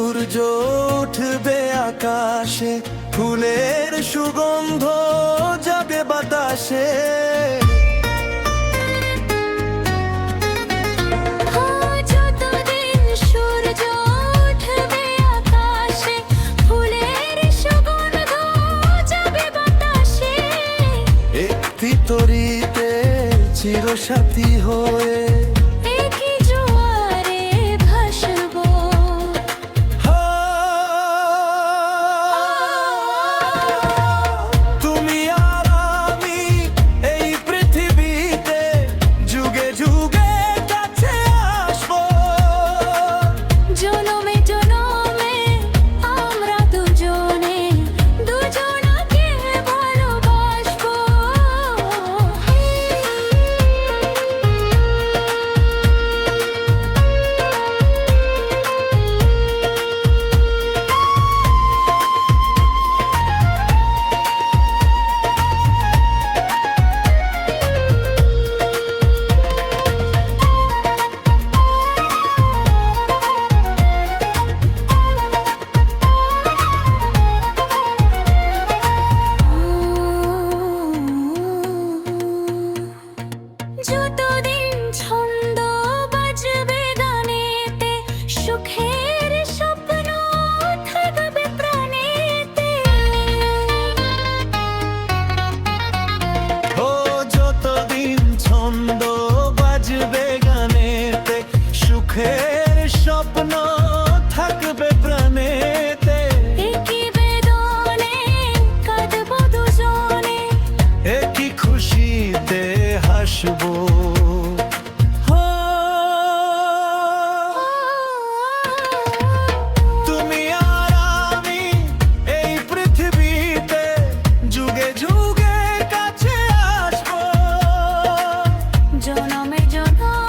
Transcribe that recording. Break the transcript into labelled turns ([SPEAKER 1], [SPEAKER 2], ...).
[SPEAKER 1] সূর্য উঠবে আকাশে, ফুলের সুগন্ধ যাবে বাতাসে।
[SPEAKER 2] যতদিন সূর্য উঠবে আকাশে, ফুলের সুগন্ধ যাবে বাতাসে।
[SPEAKER 1] একটি তরিতে চিরসাথী হয়ে
[SPEAKER 2] একই জোয়ারে ভাসবো।
[SPEAKER 1] তুমি আর আমি এই পৃথিবীতে যুগে যুগে কাছে আসবো।
[SPEAKER 2] জনমে জনমে আমরা দুজনে দুজনাকে ভালোবাসবো। যতদিন ছন্দ বাজবে গানেতে, সুখের স্বপ্ন থাকবে প্রাণেতে।
[SPEAKER 1] ও যতদিন ছন্দ বাজবে গানেতে, সুখের স্বপ্ন থাকবে প্রাণেতে।
[SPEAKER 2] একই বেদনে কাঁদবো দুজনে,
[SPEAKER 1] একই খুশিতে হাসবো। তুমি আর আমি এই পৃথিবীতে যুগে যুগে কাছে আসবো।
[SPEAKER 2] জনমে জনমে